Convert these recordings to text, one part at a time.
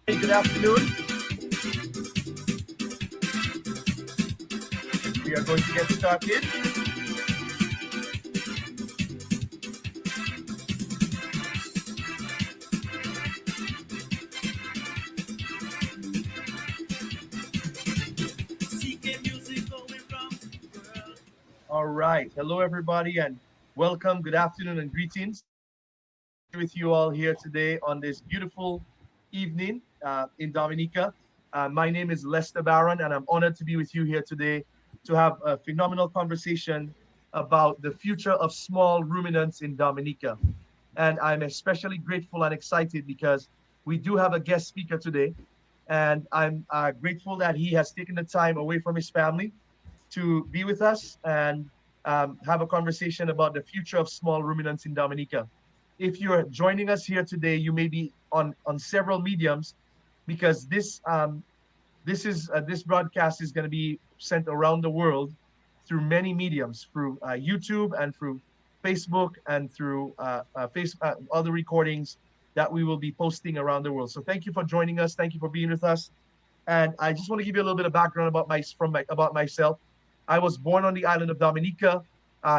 Good afternoon. We are going to get started. All right. Hello, everybody, and welcome. Good afternoon and greetings with you all here today on this beautiful evening in Dominica. My name is Lester Barron, and I'm honored to be with you here today to have a phenomenal conversation about the future of small ruminants in Dominica. And I'm especially grateful and excited because we do have a guest speaker today, and I'm grateful that he has taken the time away from his family to be with us and have a conversation about the future of small ruminants in Dominica. If you're joining us here today, you may be on several mediums because this broadcast is going to be sent around the world through many mediums, through YouTube and through Facebook and through other recordings that we will be posting around the world. So thank you for joining us. Thank you for being with us. And I just want to give you a little bit of background about myself. I was born on the island of Dominica,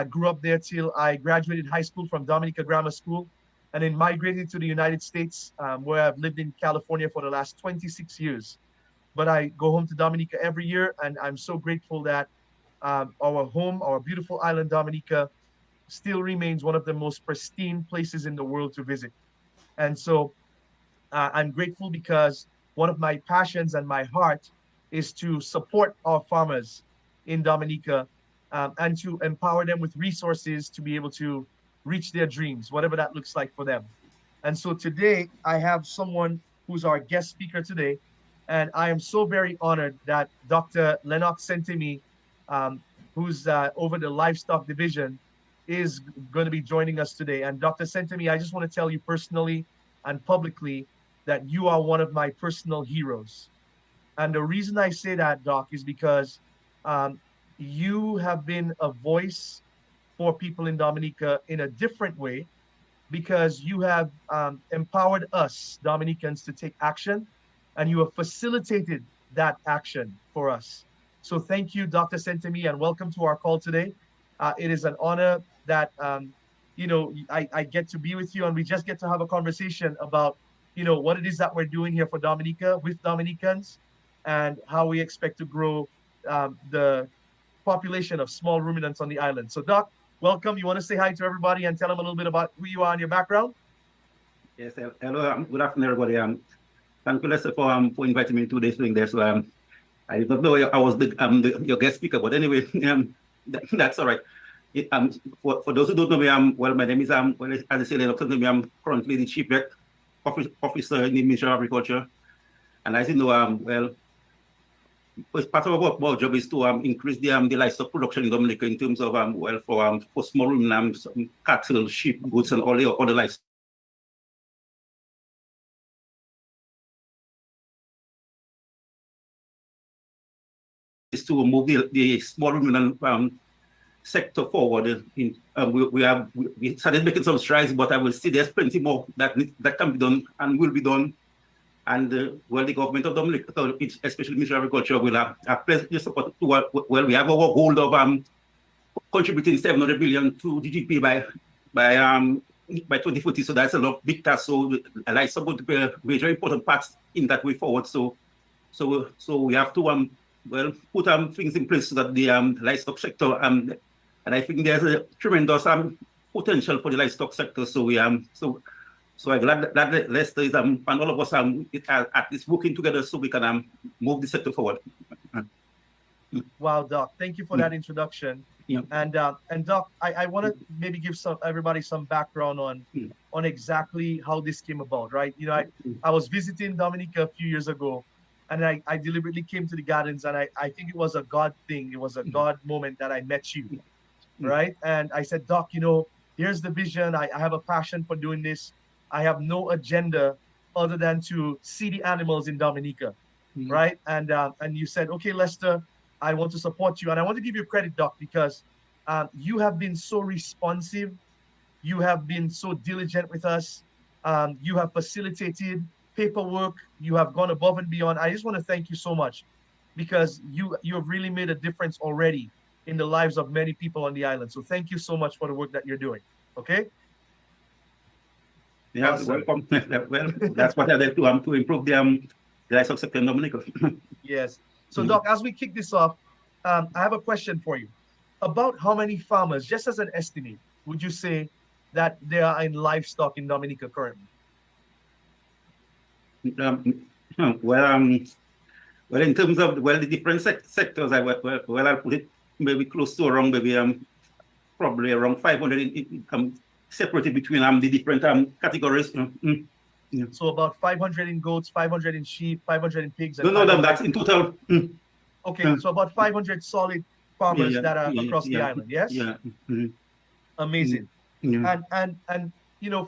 grew up there till I graduated high school from Dominica Grammar School, and then migrated to the United States, where I've lived in California for the last 26 years. But I go home to Dominica every year, and I'm so grateful that our home, our beautiful island Dominica, still remains one of the most pristine places in the world to visit. And so I'm grateful because one of my passions and my heart is to support our farmers in Dominica and to empower them with resources to be able to reach their dreams, whatever that looks like for them. And so today I have someone who's our guest speaker today, and I am so very honored that Dr. Lennox Sentemi, who's over the livestock division, is going to be joining us today. And Dr. Sentemi, I just want to tell you personally and publicly that you are one of my personal heroes. And the reason I say that, Doc, is because you have been a voice for people in Dominica in a different way, because you have empowered us Dominicans to take action, and you have facilitated that action for us. So thank you, Dr. Sentemi, and welcome to our call today. It is an honor that I get to be with you, and we just get to have a conversation about what it is that we're doing here for Dominica with Dominicans, and how we expect to grow the population of small ruminants on the island. So, Doc, welcome. You want to say hi to everybody and tell them a little bit about who you are and your background? Yes, hello. Good afternoon, everybody. Thank you, Lester, for inviting me to this thing there. So I don't know I was your guest speaker, but anyway, that's all right. For those who don't know me, well, my name is well, as I said, I'm currently the chief vet officer in the Ministry of Agriculture, and as you know, well, part of our job is to increase the livestock production in Dominica in terms of for small ruminants, cattle, sheep, goats, and all the other livestock. Is to move the small ruminant sector forward. We started making some strides, but I will see there's plenty more that can be done and will be done. And well, the government of Dominica, especially Ministry of Agriculture, will have plenty of support. Well, we have our goal of contributing 700 billion to GDP by 2040. So that's a lot big task. So livestock going to play a major important part in that way forward. So we have to put things in place so that the livestock sector and I think there's a tremendous potential for the livestock sector. So so I'm glad that Lester is and all of us at least working together so we can move the sector forward. Wow, Doc, thank you for that introduction. Yeah. And Doc, I want to maybe give everybody some background on exactly how this came about, right? I was visiting Dominica a few years ago, and I deliberately came to the gardens, and I think it was a God thing. It was a God moment that I met you, right? And I said, Doc, here's the vision. I have a passion for doing this. I have no agenda other than to see the animals in Dominica, right? And you said, okay, Lester, I want to support you. And I want to give you credit, Doc, because you have been so responsive. You have been so diligent with us. You have facilitated paperwork. You have gone above and beyond. I just want to thank you so much because you have really made a difference already in the lives of many people on the island. So thank you so much for the work that you're doing. Okay. Yeah, Awesome. welcome. Well, that's what I like to improve the life of sector Dominica. Yes. So, Doc, as we kick this off, I have a question for you. About how many farmers, just as an estimate, would you say that there are in livestock in Dominica currently? Um, well, well, in terms of the different sectors, I'll put it maybe close to around maybe probably around 500 separated between the different categories. Yeah. So about 500 in goats, 500 in sheep, 500 in pigs, and No, 500. that's in total. Okay, so about 500 solid farmers Yeah, that are yeah, across the yeah, island. Yes. yeah. Amazing. Yeah. And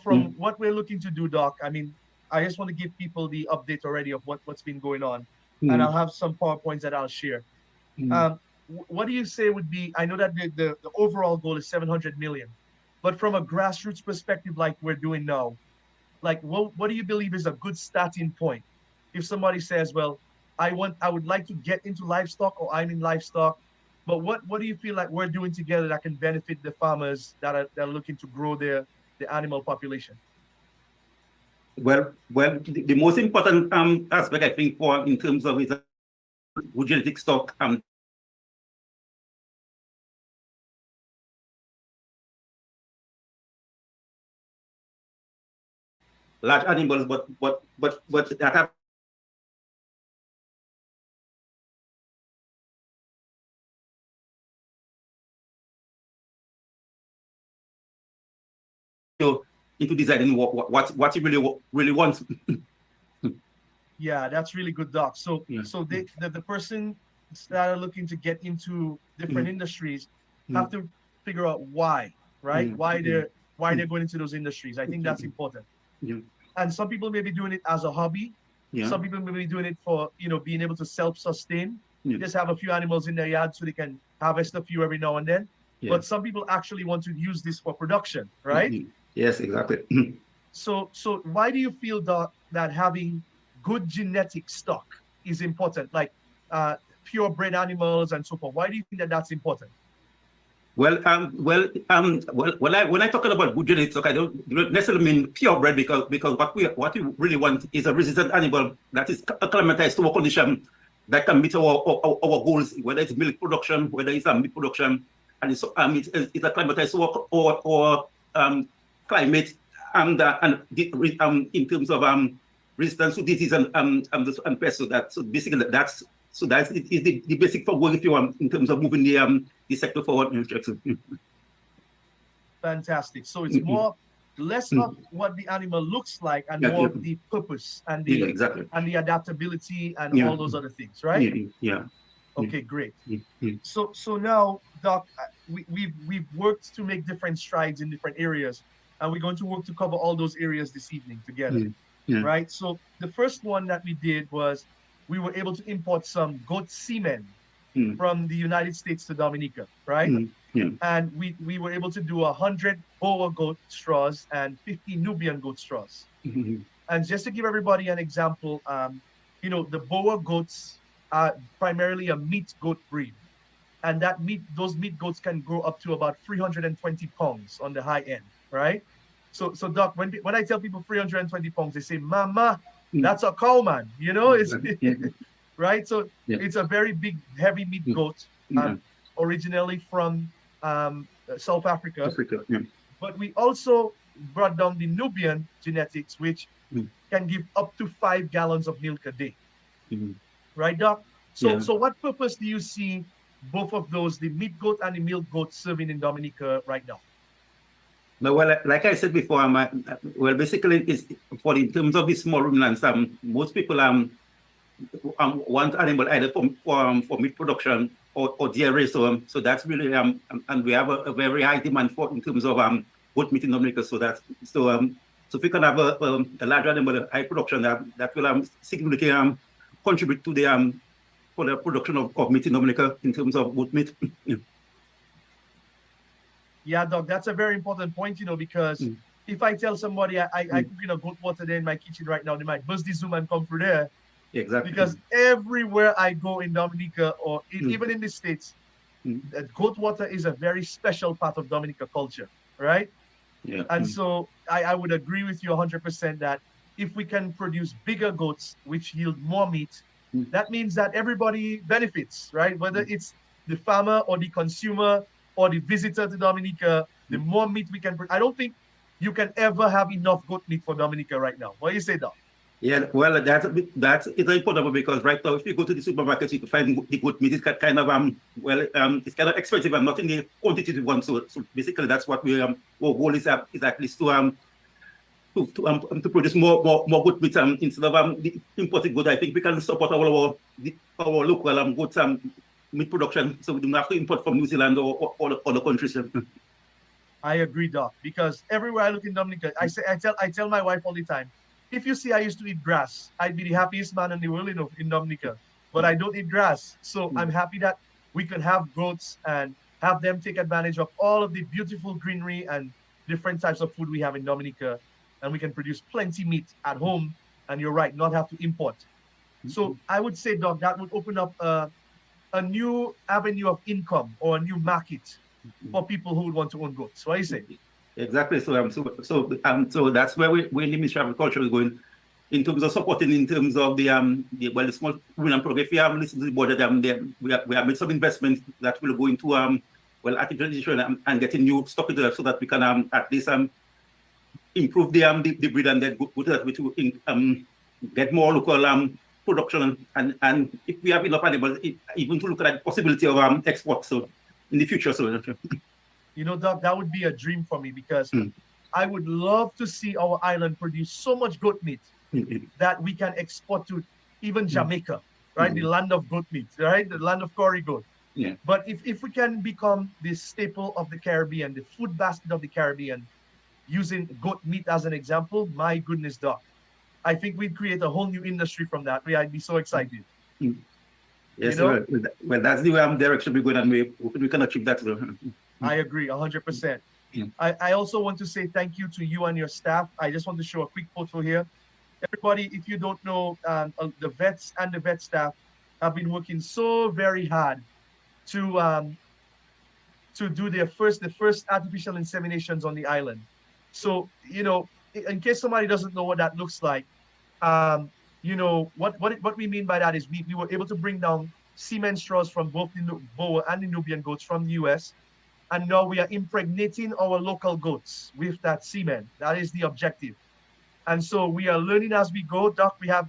from what we're looking to do, Doc, I mean, I just want to give people the update already of what's been going on, and I'll have some PowerPoints that I'll share. What do you say would be? I know that the overall goal is 700 million, but from a grassroots perspective, like we're doing now, like what do you believe is a good starting point? If somebody says, well, I would like to get into livestock, or I'm in livestock, but what do you feel like we're doing together that can benefit the farmers that are looking to grow the animal population? Well, the most important aspect I think for in terms of is good genetic stock large animals, but that have into deciding what you really want. Yeah, that's really good, Doc. So Yeah. so the person that are looking to get into different industries have to figure out why, right? Why they're going into those industries. I think that's important. Yeah. And some people may be doing it as a hobby. Yeah. Some people may be doing it for being able to self-sustain. Yeah. Just have a few animals in their yard so they can harvest a few every now and then. Yeah. But some people actually want to use this for production, right? Yes, exactly. So why do you feel that having good genetic stock is important, like purebred animals and so forth? Why do you think that that's important? Well, when I talk about good genetics, I don't necessarily mean purebred because what we really want is a resistant animal that is acclimatized to a condition that can meet our goals, whether it's milk production, whether it's meat production, and it's acclimatized to our climate and in terms of resistance to disease and pests. So basically that's the basic for going if you want in terms of moving the sector forward. Fantastic. So it's more less of what the animal looks like and more of the purpose and the exactly. and the adaptability and all those other things, right? Yeah. Okay, great. So now, Doc, we've worked to make different strides in different areas, and we're going to work to cover all those areas this evening together, right? So the first one that we did was we were able to import some goat semen from the United States to Dominica, right? And we were able to do 100 Boer goat straws and 50 Nubian goat straws. And just to give everybody an example, the Boer goats are primarily a meat goat breed, and those meat goats can grow up to about 320 pounds on the high end, right? So Doc, when I tell people 320 pounds, they say, "Mama, that's a cow, man." It's right. So it's a very big, heavy meat goat, originally from South Africa. But we also brought down the Nubian genetics, which can give up to 5 gallons of milk a day. Right, Doc? So what purpose do you see both of those, the meat goat and the milk goat, serving in Dominica right now? No, well, like I said before, basically, it's in terms of the small ruminants. Most people want animal either for meat production or dairy. So that's really and we have a very high demand for in terms of goat meat in Dominica. So if we can have a large animal high production, that will significantly contribute to the for the production of meat in Dominica in terms of goat meat. Yeah, Doc, that's a very important point, because if I tell somebody I cook in a goat water there in my kitchen right now, they might bust the Zoom and come through there Exactly. because everywhere I go in Dominica or Mm, even in the States, mm, that goat water is a very special part of Dominica culture, right? yeah. And so I would agree with you 100% that if we can produce bigger goats, which yield more meat, Mm, that means that everybody benefits, right? Whether mm, it's the farmer or the consumer or the visitor to Dominica, the mm. more meat we can produce. I don't think you can ever have enough goat meat for Dominica right now. What do you say, Doc? Yeah, well, that's it's important because right now, if you go to the supermarket, you can find the goat meat. It's kind of it's kind of expensive and not in the quantity we want. So basically, that's what our goal is at least to produce more goat meat instead of the imported goat. I think we can support our local goat meat production, so we don't have to import from New Zealand or other countries. I agree, Doc, because everywhere I look in Dominica, I tell my wife all the time, if you see I used to eat grass, I'd be the happiest man in the world in Dominica. But I don't eat grass. So I'm happy that we can have goats and have them take advantage of all of the beautiful greenery and different types of food we have in Dominica. And we can produce plenty meat at home. And you're right, not have to import. So I would say, Doc, that would open up a new avenue of income or a new market for people who would want to own goats. What do you say? Exactly. So that's where we in the Ministry of Agriculture is going in terms of supporting in terms of the small rural program. If you have listened to the board, we have made some investments that will go into artificial intelligence and getting new stock into that so that we can at least improve the breed and then go to that way to get more local production and if we have enough animals, even to look at the possibility of export. So in the future, so. You know, Doc, that would be a dream for me because Mm. I would love to see our island produce so much goat meat Mm, that we can export to even mm, Jamaica, right? The mm, land of goat meat, right? The land of curry goat. yeah. But if we can become the staple of the Caribbean, the food basket of the Caribbean, using goat meat as an example, my goodness, Doc, I think we'd create a whole new industry from that. I'd be so excited. Mm. You Yes, know, well, that's the direction we're going, and we can achieve that. So. I agree 100%. Yeah. I also want to say thank you to you and your staff. I just want to show a quick photo here. Everybody, if you don't know, the vets and the vet staff have been working so very hard to do the first artificial inseminations on the island. So, in case somebody doesn't know what that looks like, what we mean by that is we were able to bring down semen straws from both the Boer and the Nubian goats from the US, and now we are impregnating our local goats with that semen. That is the objective. And so we are learning as we go, Doc. We have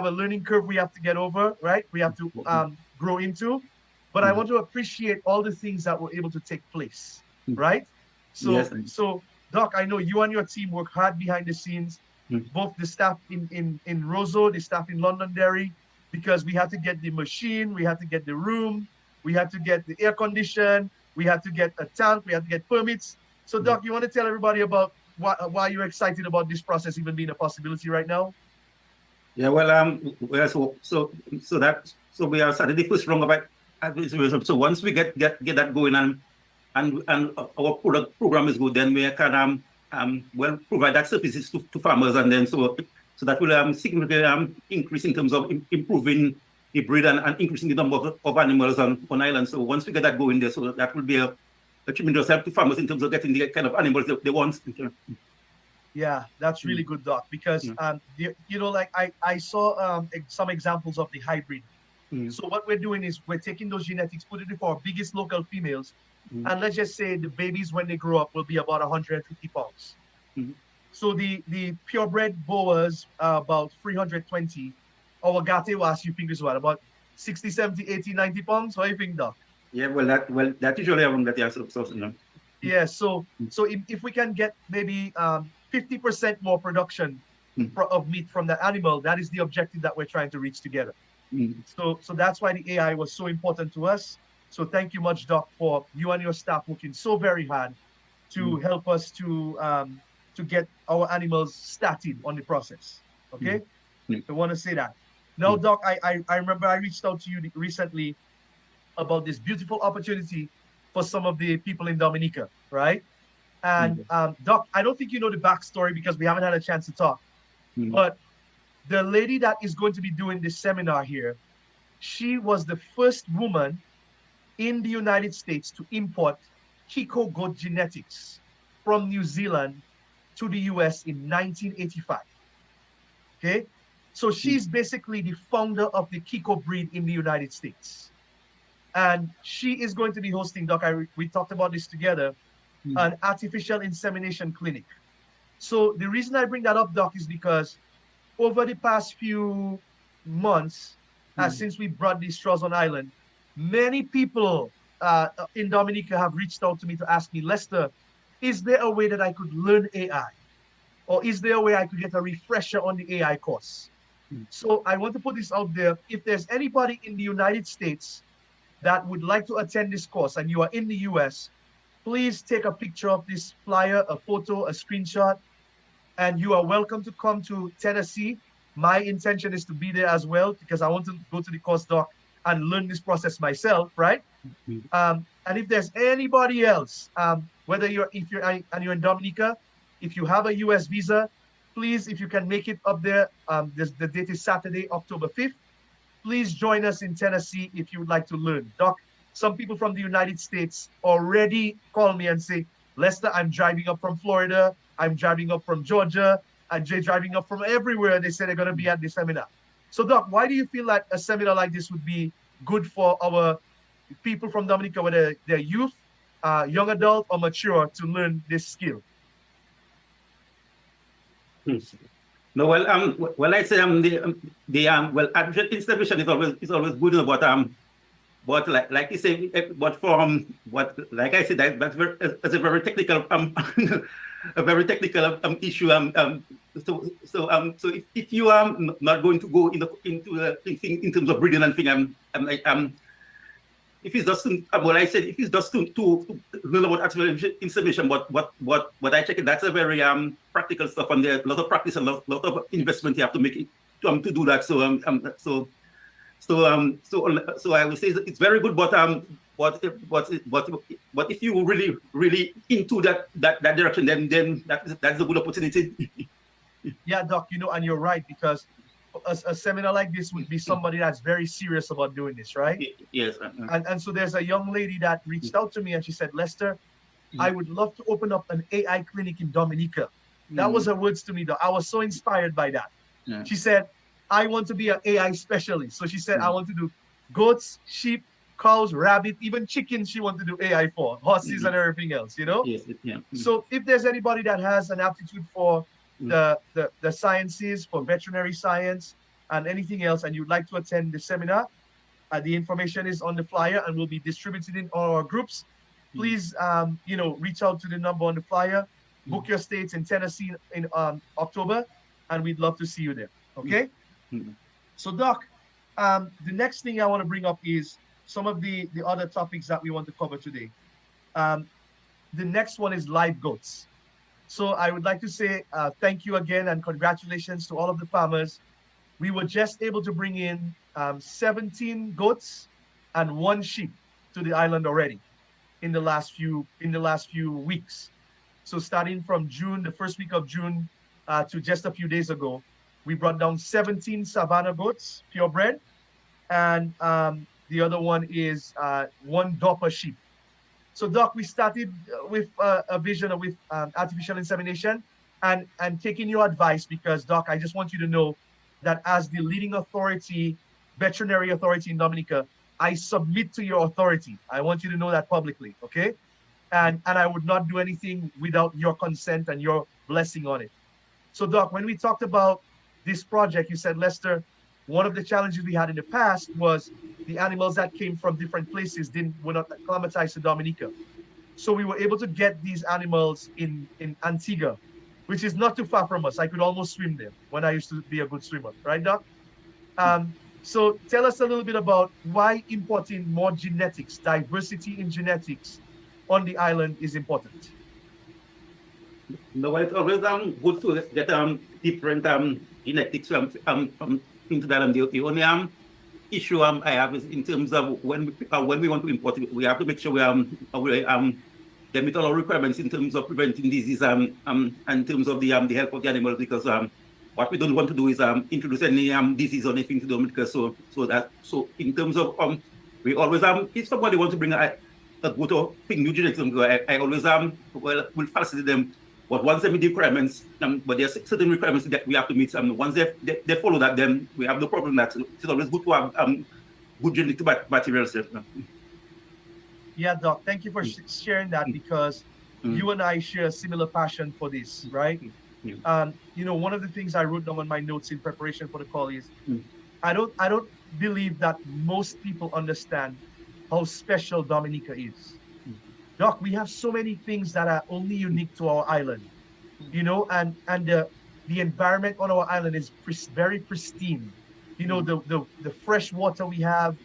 a learning curve we have to get over, right? We have to grow into. But I want to appreciate all the things that were able to take place, right? Yes. So Doc, I know you and your team work hard behind the scenes, Mm. both the staff in Roseau, the staff in Londonderry, because we had to get the machine, we had to get the room, we had to get the air condition, we had to get a tank, we had to get permits. So Doc, you want to tell everybody about why you're excited about this process even being a possibility right now? Yeah, so we are starting the first round of it. So once we get that going and our product program is good, then we can provide that services to farmers, and then so that will significantly increase in terms of improving the breed and increasing the number of animals on island. So once we get that going there, so that will be a tremendous help to farmers in terms of getting the kind of animals they want. Yeah, that's really good, Doc, because like I saw some examples of the hybrid. Mm. So what we're doing is we're taking those genetics, put it for our biggest local females, and let's just say the babies when they grow up will be about 150 pounds. Mm. So the purebred Boas are about 320. Our Gate was, you think is what, about 60, 70, 80, 90 pounds? What do you think, Doc? Yeah, that usually happens that answer. Yeah, so if we can get maybe 50% more production of meat from that animal, that is the objective that we're trying to reach together. So that's why the AI was so important to us. So thank you much, Doc, for you and your staff working so very hard to help us to get our animals started on the process. Okay, I want to say that. Now, Doc, I remember I reached out to you recently about this beautiful opportunity for some of the people in Dominica, right? And Doc, I don't think you know the backstory because we haven't had a chance to talk. But the lady that is going to be doing this seminar here, she was the first woman in the United States to import Kiko goat genetics from New Zealand to the US in 1985. Okay. So she's basically the founder of the Kiko breed in the United States. And she is going to be hosting, Doc, we talked about this together, an artificial insemination clinic. So the reason I bring that up, Doc, is because over the past few months, since we brought these straws on island, many people in Dominica have reached out to me to ask me, Lester, is there a way that I could learn AI? Or is there a way I could get a refresher on the AI course? So I want to put this out there. If there's anybody in the United States that would like to attend this course and you are in the US, please take a picture of this flyer, a photo, a screenshot, and you are welcome to come to Tennessee. My intention is to be there as well because I want to go to the course, Doc, and learn this process myself, right? And if there's anybody else, whether you're in Dominica, if you have a US visa, please, if you can make it up there, the date is Saturday, October 5th. Please join us in Tennessee if you would like to learn. Doc, some people from the United States already call me and say, Lester, I'm driving up from Florida. I'm driving up from Georgia. I'm driving up from everywhere. They say they're going to be at the seminar. So, Doc, why do you feel like a seminar like this would be good for our people from Dominica, whether they're youth, young adult, or mature, to learn this skill? No, well, I say well, artificial insemination is always good, but like you say, but what like I said, that's a very technical a very technical issue. So if you are not going to go into the thing in terms of breeding and thing, if it's just what I said, if it's just to learn about artificial insemination, what I check it, that's a very practical stuff, and there's a lot of practice and a lot of investment you have to make it to do that. So I would say it's very good, but if you really into that direction, then that's a good opportunity. Yeah, Doc, and you're right, because a seminar like this would be somebody that's very serious about doing this, right? Yes. And so there's a young lady that reached out to me and she said, Lester, I would love to open up an AI clinic in Dominica. That was her words to me, though. I was so inspired by that. Yeah. She said, I want to be an AI specialist. So she said, I want to do goats, sheep, cows, rabbit, even chickens she wants to do AI for, horses and everything else, Yes, yeah. So if there's anybody that has an aptitude for the sciences, for veterinary science and anything else, and you'd like to attend the seminar, the information is on the flyer and will be distributed in all our groups. Please, reach out to the number on the flyer, book your states in Tennessee in October, and we'd love to see you there. Okay? So, Doc, the next thing I want to bring up is some of the other topics that we want to cover today. The next one is live goats. So I would like to say thank you again and congratulations to all of the farmers. We were just able to bring in 17 goats and 1 sheep to the island already in the last few weeks. So starting from June, the first week of June, to just a few days ago, we brought down 17 Savannah goats, purebred, and the other one is 1 Dorper sheep. So, Doc, we started with a vision with artificial insemination and taking your advice because, Doc, I just want you to know that as the leading authority, veterinary authority in Dominica, I submit to your authority. I want you to know that publicly, okay? And I would not do anything without your consent and your blessing on it. So, Doc, when we talked about this project, you said, Lester, one of the challenges we had in the past was the animals that came from different places were not acclimatized to Dominica. So we were able to get these animals in Antigua, which is not too far from us. I could almost swim there when I used to be a good swimmer, right, Doc? So tell us a little bit about why importing more genetics, diversity in genetics on the island is important. No, it's always good to get different genetics into that. The only issue I have is in terms of when we want to import it, we have to make sure they meet all our requirements in terms of preventing disease and in terms of the health of the animals, because what we don't want to do is introduce any disease or anything to Dominica. So in terms of we always if somebody wants to bring a goat or thing new genetics, I always will facilitate them. But once they meet the requirements, but there are certain requirements that we have to meet. Once they follow that, then we have no problem. That it's always good to have good genetic materials. Yeah, Doc, thank you for sharing that, because you and I share a similar passion for this, right? You know, one of the things I wrote down on my notes in preparation for the call is I don't believe that most people understand how special Dominica is. Doc, we have so many things that are only unique to our island, you know, and the environment on our island is very pristine. You know, the fresh water we have,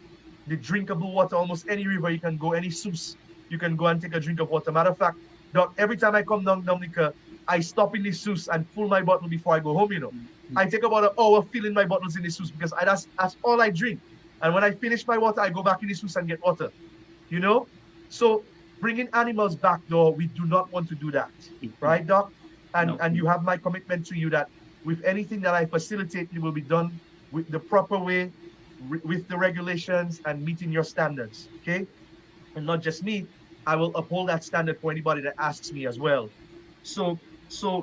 the drinkable water, almost any river you can go, any source, you can go and take a drink of water. Matter of fact, Doc, every time I come down Dominica, I stop in the source and fill my bottle before I go home, you know. I take about an hour filling my bottles in the source, because that's all I drink. And when I finish my water, I go back in the source and get water, you know. So bringing animals back, though, we do not want to do that, right, Doc? And you have my commitment to you that with anything that I facilitate, it will be done with the proper way, with the regulations and meeting your standards, okay? And not just me, I will uphold that standard for anybody that asks me as well. So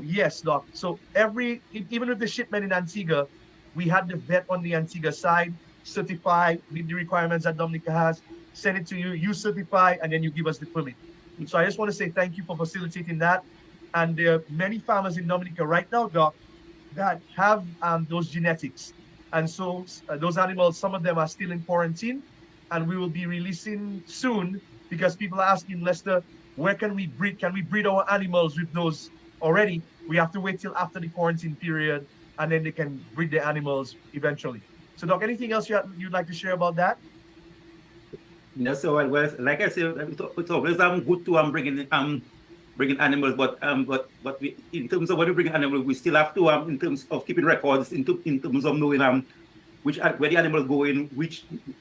yes, Doc. So even with the shipment in Antigua, we had the vet on the Antigua side, certify, meet the requirements that Dominica has, send it to you, you certify, and then you give us the permit. So I just want to say thank you for facilitating that. And there are many farmers in Dominica right now, Doc, that have those genetics. And so those animals, some of them are still in quarantine, and we will be releasing soon, because people are asking, Lester, where can we breed? Can we breed our animals with those already? We have to wait till after the quarantine period, and then they can breed the animals eventually. So, Doc, anything else you'd like to share about that? No, so well, like I said, it's always good to bringing animals, but we, in terms of when we bring animals, we still have to in terms of keeping records, in terms of knowing where the animals go in,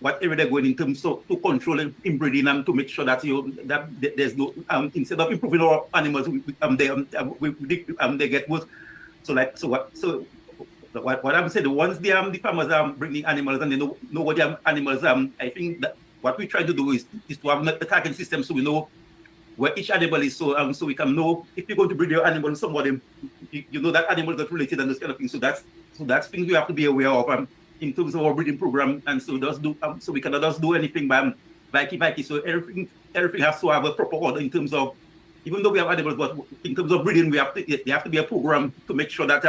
what area they're going in terms of to control inbreeding and to make sure that that there's no instead of improving our animals, they get worse. So what I'm saying, once the farmers are bringing animals and they know what the animals I think that what we try to do is to have a tracking system, so we know where each animal is, so we can know if you're going to breed your animal with somebody, you know that animal is related and this kind of thing. So that's things we have to be aware of in terms of our breeding program. And so so we cannot just do anything by Vikey. So everything has to have a proper order in terms of, even though we have animals, but in terms of breeding, there have to be a program to make sure that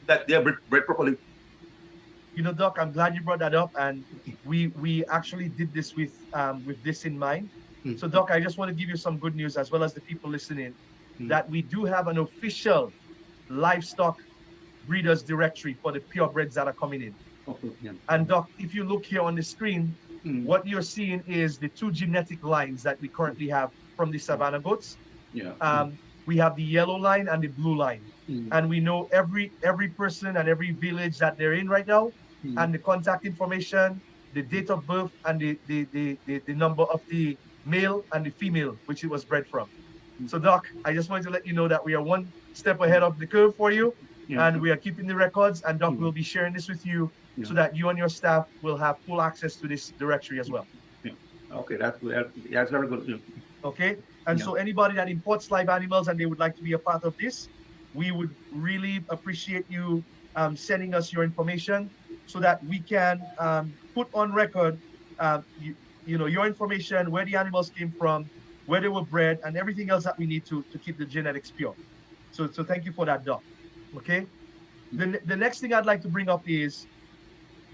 that they're bred properly. You know, Doc, I'm glad you brought that up, and we actually did this with this in mind. So, Doc, I just want to give you some good news, as well as the people listening, that we do have an official livestock breeders directory for the purebreds that are coming in. And Doc, if you look here on the screen, what you're seeing is the two genetic lines that we currently have from the Savannah goats. We have the yellow line and the blue line. And we know every person and every village that they're in right now, and the contact information, the date of birth, and the number of the male and the female which it was bred from. So, Doc, I just wanted to let you know that we are one step ahead of the curve for you, and we are keeping the records, and Doc will be sharing this with you so that you and your staff will have full access to this directory as well. Okay, that's very good. Okay, and so anybody that imports live animals and they would like to be a part of this, we would really appreciate you sending us your information so that we can put on record you know, your information, where the animals came from, where they were bred, and everything else that we need to keep the genetics pure. So thank you for that, Doc. Okay. The next thing I'd like to bring up is,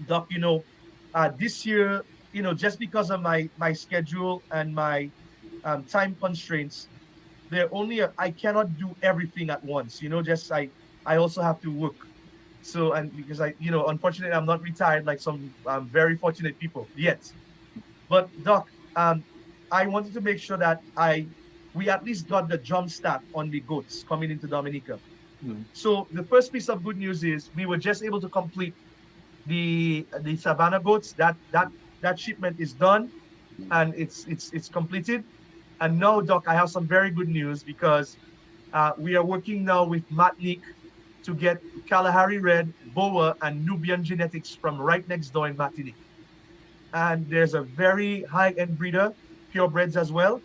Doc, you know, this year, you know, just because of my schedule and my time constraints, I cannot do everything at once. You know, just I also have to work. So, and because unfortunately, I'm not retired like some very fortunate people yet. But Doc, I wanted to make sure that we at least got the jump start on the goats coming into Dominica. So the first piece of good news is we were just able to complete the Savannah goats. That shipment is done, and it's completed. And now, Doc, I have some very good news because we are working now with Matlick to get Kalahari Red, Boa, and Nubian genetics from right next door in Martinique. And there's a very high-end breeder, purebreds as well,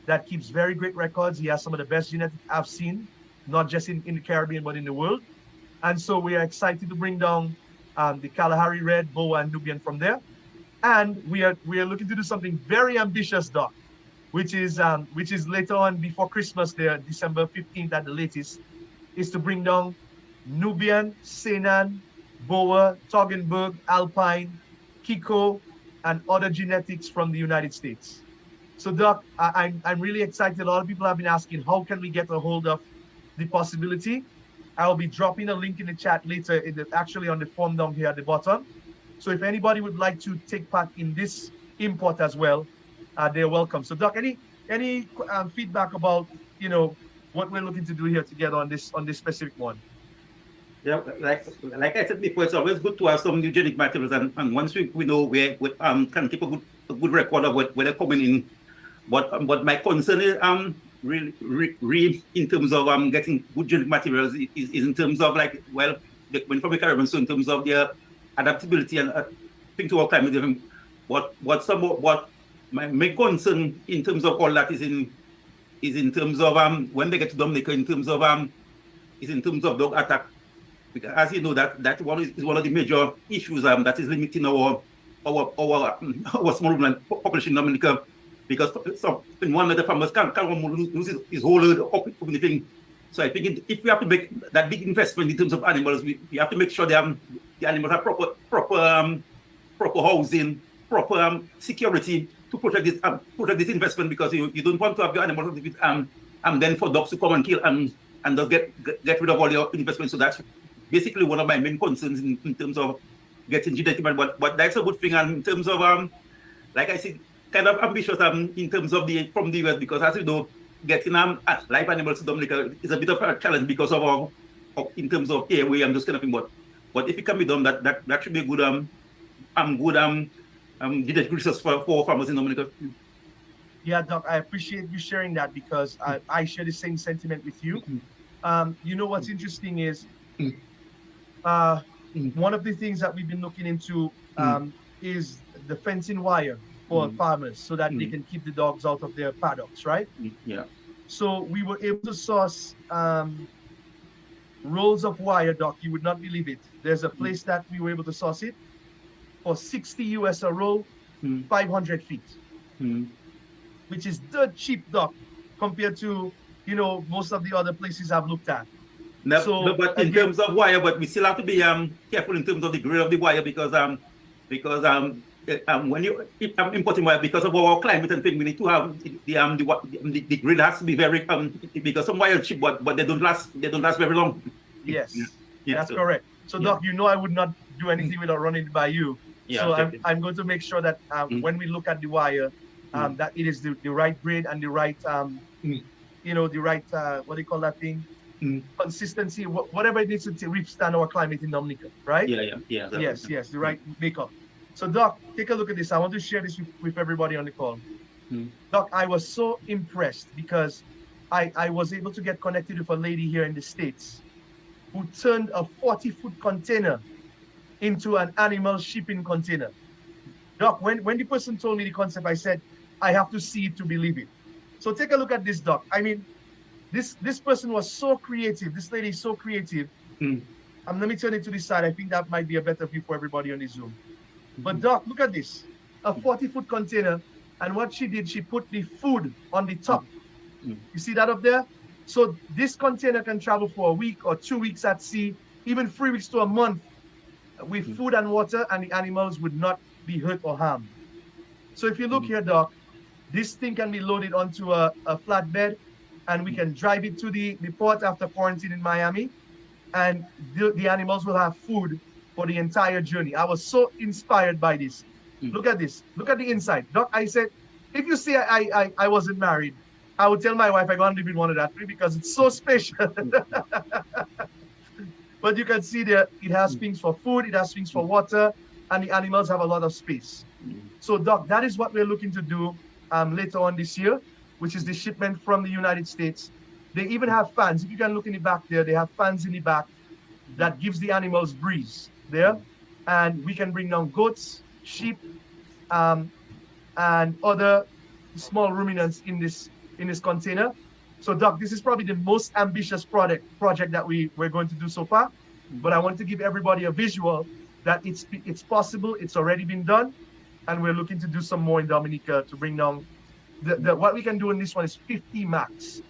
that keeps very great records. He has some of the best genetics I've seen, not just in the Caribbean, but in the world. And so we are excited to bring down the Kalahari Red, Boa, and Nubian from there. And we are looking to do something very ambitious, Doc, which is later on before Christmas, there, December 15th at the latest, is to bring down Nubian, Senan, Boa, Toggenburg, Alpine, Kiko, and other genetics from the United States. So, Doc, I'm really excited. A lot of people have been asking, how can we get a hold of the possibility? I'll be dropping a link in the chat later, actually on the form down here at the bottom. So if anybody would like to take part in this import as well, they're welcome. So, Doc, any feedback about what we're looking to do here together on this specific one? Yeah, like I said before, it's always good to have some new genetic materials, and once we know we can keep a good record of where they're coming in. But my concern is really in terms of getting good genetic materials is in terms of when from the Caribbean, so in terms of their adaptability and think to our climate. What my main concern in terms of all that is in terms of when they get to Dominica, in terms of dog attack. Because as you know, that is one of the major issues that is limiting our small ruminant population in Dominica. Because one of the farmers can't lose his whole herd up anything. So I think if we have to make that big investment in terms of animals, we have to make sure the animals have proper housing, proper security to protect this investment, because you don't want to have your animals and then for dogs to come and kill and just get rid of all your investment. So that's basically one of my main concerns in terms of getting genetic, but that's a good thing. And in terms of like I said, kind of ambitious in terms of from the US, because as you know, getting live animals to Dominica is a bit of a challenge because of in terms of airway and those kind of thing. But if it can be done, that should be a good genetic resource for farmers in Dominica. Yeah, Doc, I appreciate you sharing that, because I share the same sentiment with you. You know what's interesting is one of the things that we've been looking into is the fencing wire for farmers, so that they can keep the dogs out of their paddocks, right? Yeah. So we were able to source rolls of wire, Doc. You would not believe it. There's a place that we were able to source it for 60 US a roll, 500 feet, which is dirt cheap, Doc, compared to most of the other places I've looked at. No, but in terms of wire, but we still have to be careful in terms of the grade of the wire, because when you importing wire, because of our climate and thing, we need to have the grade has to be very because some wire cheap, but they don't last very long. Yes, that's correct. So Doc, I would not do anything without running it by you. So I'm going to make sure that when we look at the wire, that it is the right grade and the right the right what do you call that thing? Consistency, whatever it needs to withstand our climate in Dominica, right? Yeah. Yes, the right makeup. So Doc, take a look at this. I want to share this with everybody on the call. Doc, I was so impressed because I was able to get connected with a lady here in the States who turned a 40-foot container into an animal shipping container. Doc, when the person told me the concept, I said, I have to see it to believe it. So take a look at this, Doc. I mean, this person was so creative. This lady is so creative. Let me turn it to this side. I think that might be a better view for everybody on the Zoom. But Doc, look at this, a 40-foot container. And what she did, she put the food on the top. You see that up there? So this container can travel for a week or 2 weeks at sea, even 3 weeks to a month with food and water, and the animals would not be hurt or harmed. So if you look here, Doc, this thing can be loaded onto a flatbed, and we can drive it to the port after quarantine in Miami, and the animals will have food for the entire journey. I was so inspired by this. Look at this. Look at the inside. Doc, I said, if you see I wasn't married, I would tell my wife I go and live in one of that three because it's so spacious. But you can see there, it has things for food, it has things for water, and the animals have a lot of space. So Doc, that is what we're looking to do later on this year. which is the shipment from the United States. They even have fans. If you can look in the back there, they have fans in the back that gives the animals breeze there. And we can bring down goats, sheep, um, and other small ruminants in this container. So, Doc, this is probably the most ambitious project that we're going to do so far. But I want to give everybody a visual that it's possible, it's already been done, and we're looking to do some more in Dominica to bring down what we can do in this one is 50 max.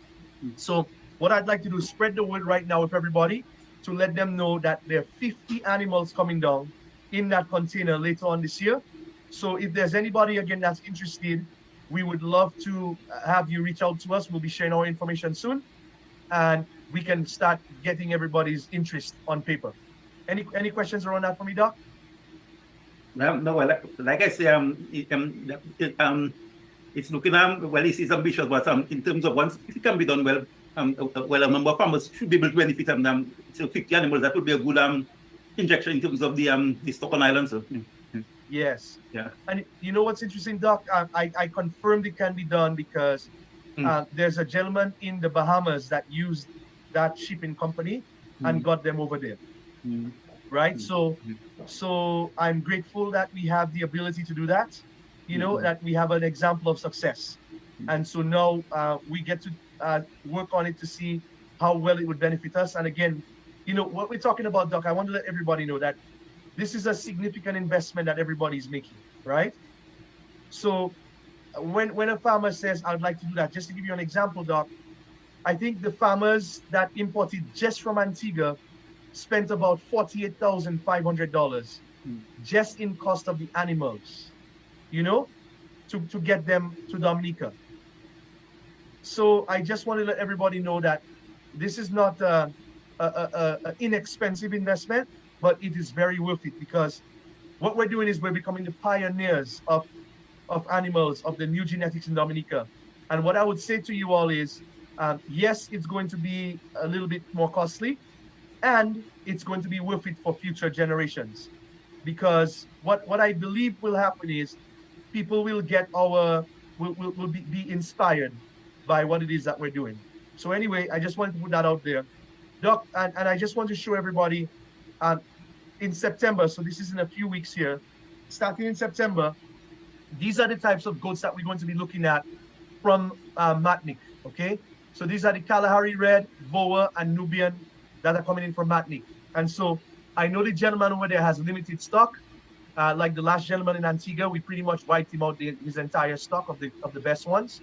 So what I'd like to do is spread the word right now with everybody to let them know that there are 50 animals coming down in that container later on this year. So if there's anybody again that's interested, we would love to have you reach out to us. We'll be sharing our information soon, and we can start getting everybody's interest on paper. Any questions around that for me, Doc? No, well, like I say, it's looking well, it's ambitious, but in terms of once if it can be done well, well, a number of farmers should be able to benefit so 50 animals. That would be a good injection in terms of the stock on island. So. Yes. Yeah. And you know what's interesting, Doc? I confirmed it can be done because there's a gentleman in the Bahamas that used that shipping company and got them over there. Right? So I'm grateful that we have the ability to do that. You know, that we have an example of success. And so now we get to work on it to see how well it would benefit us. And again, you know, what we're talking about, Doc, I want to let everybody know that this is a significant investment that everybody's making, right? So when a farmer says, I'd like to do that, just to give you an example, Doc, I think the farmers that imported just from Antigua spent about $48,500 just in cost of the animals, you know, to get them to Dominica. So I just want to let everybody know that this is not an inexpensive investment, but it is very worth it because what we're doing is we're becoming the pioneers of animals, of the new genetics in Dominica. And what I would say to you all is, yes, it's going to be a little bit more costly, and it's going to be worth it for future generations. Because what I believe will happen is people will get will be inspired by what it is that we're doing. So anyway, I just wanted to put that out there. Doc, and I just want to show everybody in September, so this is in a few weeks here, starting in September, these are the types of goats that we're going to be looking at from Matnik, okay? So these are the Kalahari Red, Boa, and Nubian that are coming in from Matnik. And so I know the gentleman over there has limited stock. Like the last gentleman in Antigua, we pretty much wiped him out his entire stock of the best ones.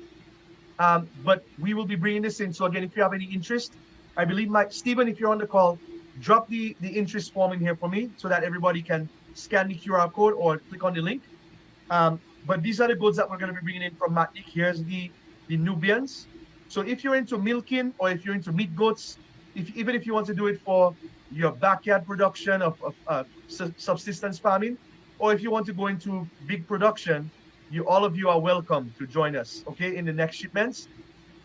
But we will be bringing this in. So again, if you have any interest, I believe Stephen, if you're on the call, drop the interest form in here for me so that everybody can scan the QR code or click on the link. But these are the goods that we're going to be bringing in from Matnik. Here's the Nubians. So if you're into milking or if you're into meat goats, even if you want to do it for your backyard production of subsistence farming, or if you want to go into big production, all of you are welcome to join us, okay, in the next shipments.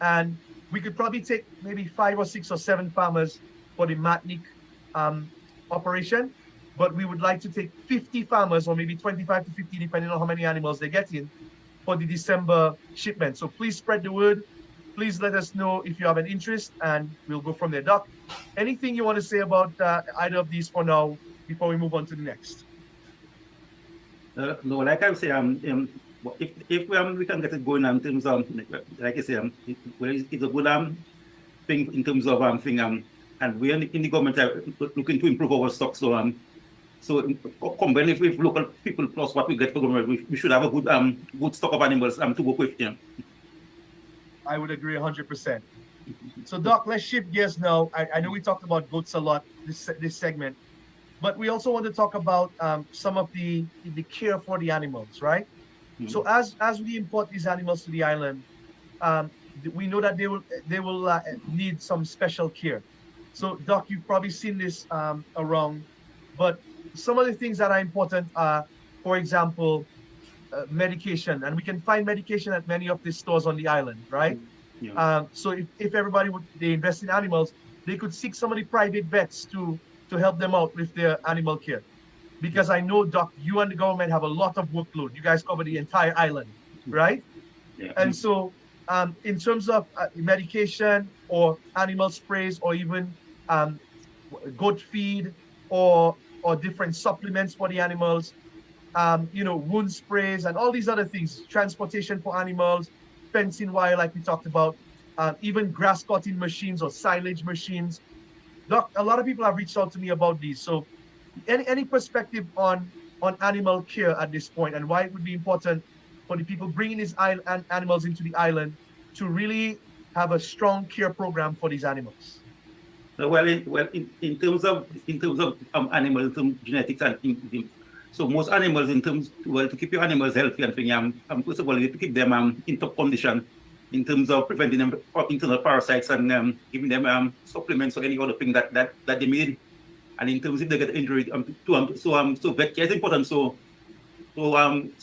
And we could probably take maybe 5 or 6 or 7 farmers for the Matnik operation, but we would like to take 50 farmers or maybe 25 to 50, depending on how many animals they get in, for the December shipment. So please spread the word. Please let us know if you have an interest, and we'll go from there. Doc, anything you want to say about either of these for now before we move on to the next? No, like I say, if we can get it going in terms of, like I say, it's a good thing in terms of and we in the government are looking to improve our stock. So combined with local people plus what we get for government, we should have a good stock of animals to work with. Yeah. I would agree 100%. So Doc, let's shift gears now. I know we talked about goats a lot this segment, but we also want to talk about some of the care for the animals, right? So as we import these animals to the island, we know that they will need some special care. So Doc, you've probably seen this around, but some of the things that are important are, for example, medication, and we can find medication at many of these stores on the island, right? Yeah. So if everybody they invest in animals, they could seek some of the private vets to help them out with their animal care. Because I know, Doc, you and the government have a lot of workload. You guys cover the entire island, right? Yeah. And so in terms of medication or animal sprays or even um, goat feed or different supplements for the animals, wound sprays and all these other things, transportation for animals, fencing wire, like we talked about, even grass cutting machines or silage machines. Doc, a lot of people have reached out to me about these. So, any perspective on animal care at this point and why it would be important for the people bringing these animals into the island to really have a strong care program for these animals? In terms of animals, genetics and so most animals in terms to keep your animals healthy and thing, first of all you need to keep them in top condition in terms of preventing them from internal parasites and giving them supplements or any other thing that they need. And in terms if they get injured, so vet care is important. So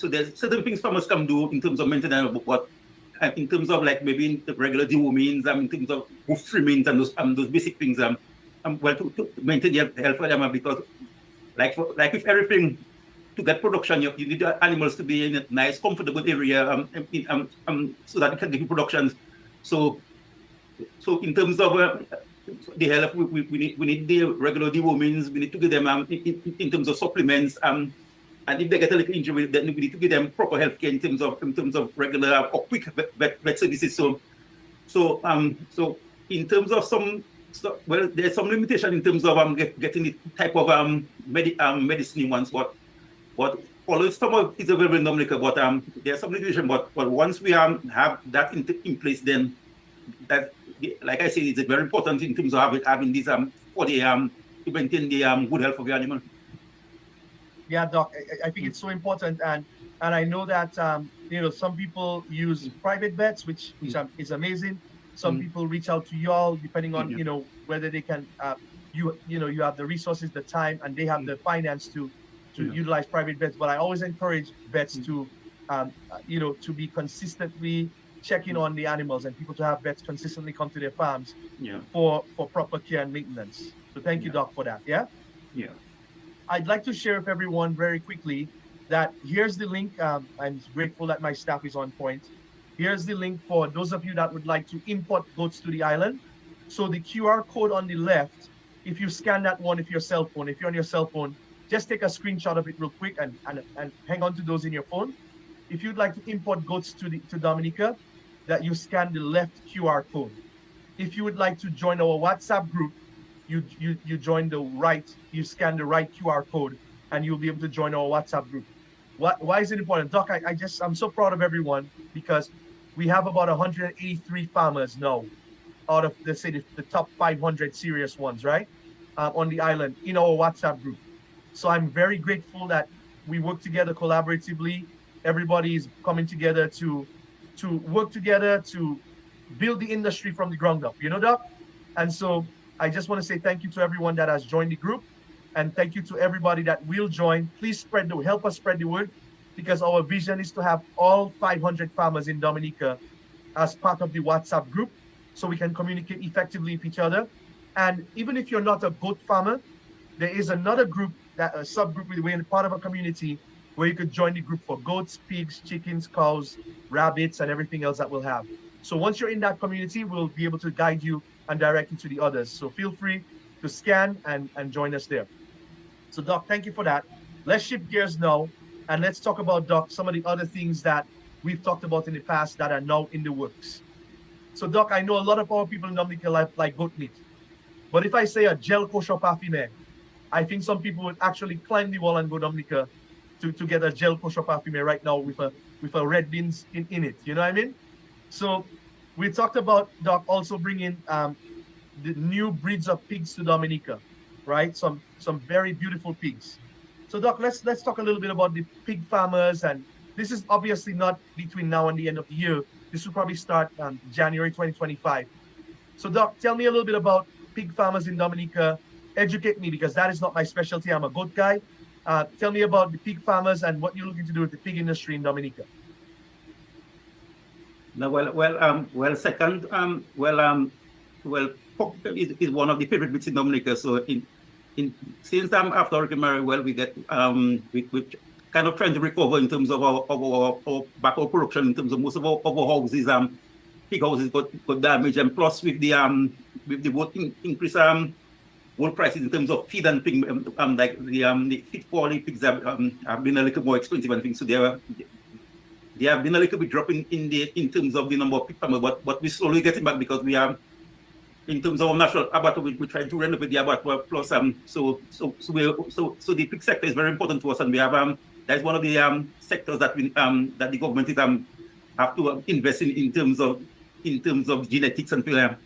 there's certain things farmers can do in terms of maintenance, but in terms of like maybe in the regular dewormings, in terms of hoof trimmings and those basic things, well to maintain your health for them because like with everything to get production, you need the animals to be in a nice, comfortable area, so that it can give you productions. So in terms of the health, we need the regular dewormings. We need to give them in terms of supplements. And if they get a little injury, then we need to give them proper health care in terms of regular or quick vet services. So in terms of there's some limitation in terms of getting the type of medicine ones, but although some of it's available in Dominica, but there's some limitation. But once we have that in place, then that, like I said, it's very important in terms of having these for the to maintain the good health of the animal. Yeah, Doc, I think it's so important, and I know that some people use private vets, which is amazing. Some people reach out to y'all depending on whether they can you have the resources, the time, and they have the finance to utilize private vets. But I always encourage vets to to be consistently checking on the animals and people to have vets consistently come to their farms for proper care and maintenance. So thank you, Doc, for that. Yeah. I'd like to share with everyone very quickly that here's the link. I'm grateful that my staff is on point. Here's the link for those of you that would like to import goats to the island. So the QR code on the left, if you scan that one, if you're on your cell phone, just take a screenshot of it real quick and hang on to those in your phone. If you'd like to import goats to Dominica, that you scan the left QR code. If you would like to join our WhatsApp group, you join the right, you scan the right QR code, and you'll be able to join our WhatsApp group. Why is it important? Doc, I'm so proud of everyone because we have about 183 farmers now out of, let's say, the top 500 serious ones, right? On the island in our WhatsApp group. So I'm very grateful that we work together collaboratively. Everybody's coming together to work together to build the industry from the ground up, Doc? And so I just want to say thank you to everyone that has joined the group, and thank you to everybody that will join. Please help us spread the word, because our vision is to have all 500 farmers in Dominica as part of the WhatsApp group, so we can communicate effectively with each other. And even if you're not a goat farmer, there is another group, a subgroup within part of a community where you could join the group for goats, pigs, chickens, cows, rabbits, and everything else that we'll have. So once you're in that community, we'll be able to guide you and direct you to the others. So feel free to scan and join us there. So Doc, thank you for that. Let's shift gears now and let's talk about, Doc, some of the other things that we've talked about in the past that are now in the works. So Doc, I know a lot of our people in Dominica like goat meat, but if I say a gel kosher parfumé, I think some people would actually climb the wall and go Dominica to get a gel kosher parfumé right now with a red beans in it. You know what I mean? So we talked about, Doc, also bringing the new breeds of pigs to Dominica, right? Some very beautiful pigs. So Doc, let's talk a little bit about the pig farmers, and this is obviously not between now and the end of the year. This will probably start January 2025. So Doc, tell me a little bit about pig farmers in Dominica. Educate me, because that is not my specialty. I'm a goat guy. Tell me about the pig farmers and what you're looking to do with the pig industry in Dominica. No, second, pork is one of the favorite meats in Dominica. So since after Hurricane Maria, we get we kind of trying to recover in terms of our production, in terms of most of our houses pig houses got damaged, and plus with the both increase wool prices in terms of feed and things, like the feed for the pigs have been a little more expensive and things. So they have been a little bit dropping in terms of the number of pig farmers, but we're slowly getting back because we are, in terms of our national abattoir, we're trying to renovate the abattoir. Plus, so the pig sector is very important to us, and we have that's one of the sectors that that the government is have to invest in terms of genetics and things.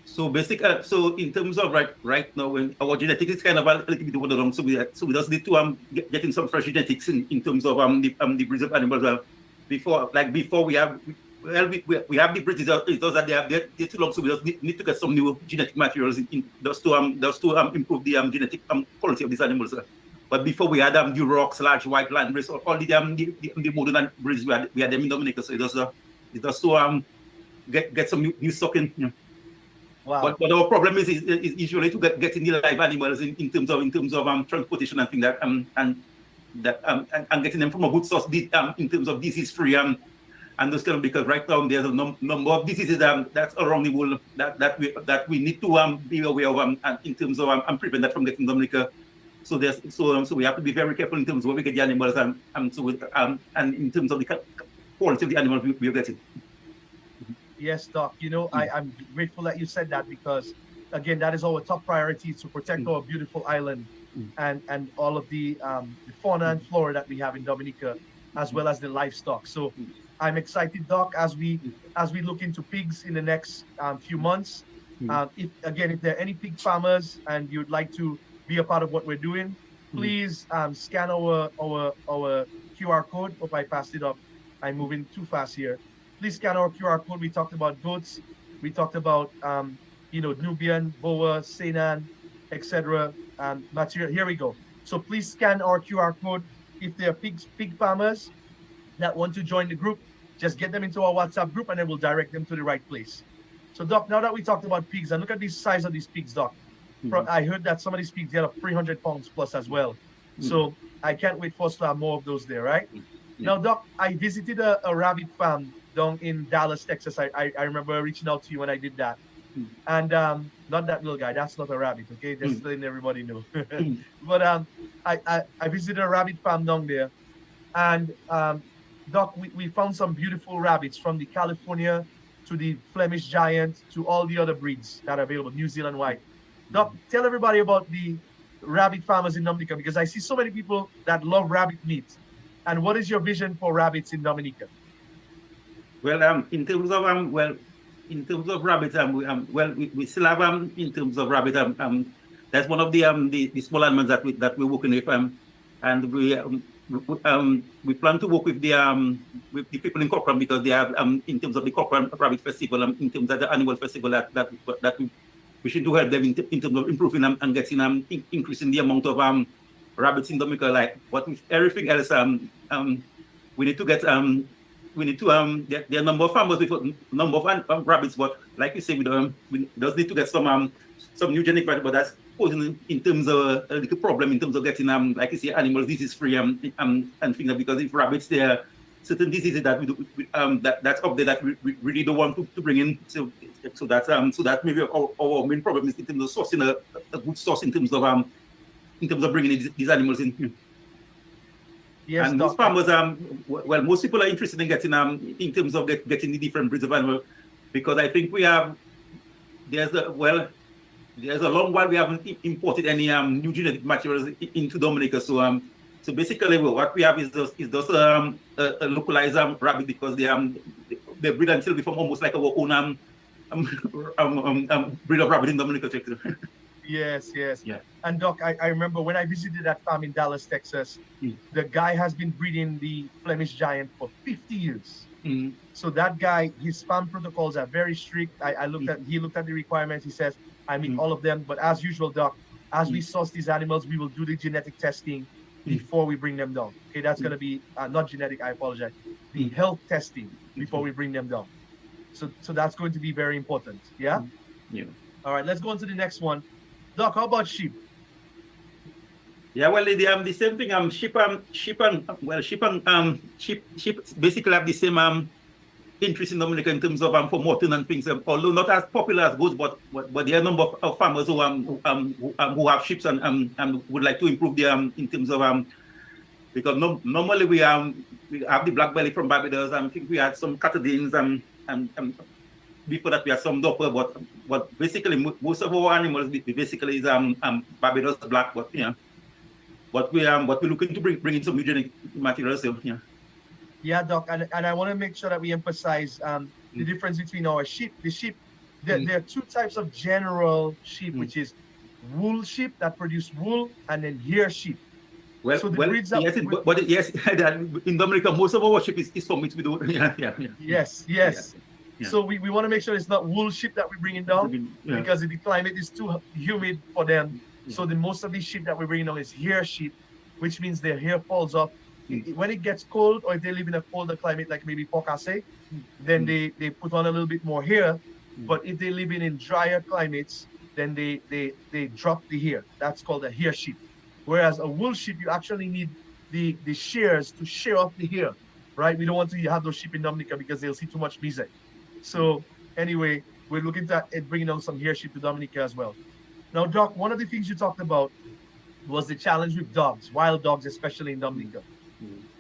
So basically, so in terms of right now, when our genetics is kind of a little bit overwhelmed, so we just need to getting some fresh genetics in terms of the breeds of animals. Before we have. Well, we have the breeds. It's just that they're too long, so we just need to get some new genetic materials just to improve the genetic quality of these animals. But before we had the rocks, large white land breeds, all the modern breeds we had them in Dominica. So it's just to get some new stock in. You know. Wow. But our problem is usually to getting the live animals in terms of transportation and things that and getting them from a good source in terms of disease free and those kind of, because right now there's a number of diseases that's around the world that we need to be aware of in terms of prevent that from getting Dominica. So we have to be very careful in terms of where we get the animals and in terms of the quality of the animals we're getting. Yes, Doc. You know, I'm grateful that you said that, because again, that is our top priority, to protect our beautiful island and all of the fauna and flora that we have in Dominica, as well as the livestock. So I'm excited, Doc, as we look into pigs in the next few months. If there are any pig farmers and you'd like to be a part of what we're doing, please scan our QR code. Hope I passed it up. I'm moving too fast here. Please scan our QR code. We talked about goats. We talked about Nubian, Boa, Sainan, etc. Material. Here we go. So please scan our QR code. If there are pig farmers that want to join the group, just get them into our WhatsApp group and then we'll direct them to the right place. So, Doc, now that we talked about pigs, and look at the size of these pigs, Doc. I heard that some of these pigs get up 300 pounds plus as well. So I can't wait for us to have more of those there, right? Now, Doc, I visited a rabbit farm down in Dallas, Texas. I remember reaching out to you when I did that. And not that little guy, that's not a rabbit, okay? Just letting everybody know. But I visited a rabbit farm down there. And Doc, we found some beautiful rabbits, from the California to the Flemish Giant to all the other breeds that are available, New Zealand White. Doc, tell everybody about the rabbit farmers in Dominica, because I see so many people that love rabbit meat. And what is your vision for rabbits in Dominica? Well, in terms of rabbits, we still have in terms of rabbit, that's one of the small animals that we're working with, and we plan to work with the people in Corcoran, because they have in terms of the Corcoran Rabbit Festival, in terms of the annual festival that we wishing to help them in terms of improving and getting increasing the amount of rabbits in Dominica. Like, but with everything else, we need to get there are a number of farmers with a number of rabbits, but like you say, we just need to get some new genetic rabbit, but that's posing in terms of a little problem in terms of getting like you say, animals disease free and things, because if rabbits, there are certain diseases that that's up there that we really don't want to bring in. So that maybe our main problem is in terms of sourcing a good source in terms of bringing these animals in. Yes, and most farmers, most people are interested in getting in terms of getting the different breeds of animals, because I think there's a long while we haven't imported any new genetic materials into Dominica. So basically what we have is just a localized rabbit, because they breed until we form almost like our own breed of rabbit in Dominica. Yes. Yeah. And Doc, I remember when I visited that farm in Dallas, Texas, the guy has been breeding the Flemish Giant for 50 years. So that guy, his farm protocols are very strict. He looked at the requirements. He says, I meet all of them. But as usual, Doc, as we source these animals, we will do the genetic testing before we bring them down. Okay, that's going to be not genetic, I apologize. The health testing before we bring them down. So that's going to be very important. Yeah? Yeah. All right, let's go on to the next one. Doc, how about sheep? Yeah, well, the same thing. Sheep basically have the same interest in Dominica in terms of promoting and things, although not as popular as goats, but there are a number of farmers who have sheep and would like to improve their in terms of because normally we have the black belly from Barbados, and I think we had some Catadines and before that we had some Doppler, but basically most of our animals basically is Barbados black, but yeah. But we're looking to bring in some eugenic materials. So, yeah. Yeah, Doc, and I want to make sure that we emphasize the difference between our sheep. The sheep, there are two types of general sheep, which is wool sheep that produce wool, and then hair sheep. Well, so the breeds that yes, yes, in Dominica, most of our sheep is from which we do. Yeah. Yes. Yeah. So we want to make sure it's not wool sheep that we're bringing down, because the climate is too humid for them. So the most of these sheep that we're bringing down is hair sheep, which means their hair falls off. When it gets cold, or if they live in a colder climate like maybe Pocasset, then they put on a little bit more hair. But if they live in drier climates, then they drop the hair. That's called a hair sheep. Whereas a wool sheep, you actually need the shears to shear off the hair, right? We don't want to have those sheep in Dominica because they'll see too much music. So anyway, we're looking at bringing down some hair sheep to Dominica as well. Now, Doc, one of the things you talked about was the challenge with dogs, wild dogs, especially in Dominica.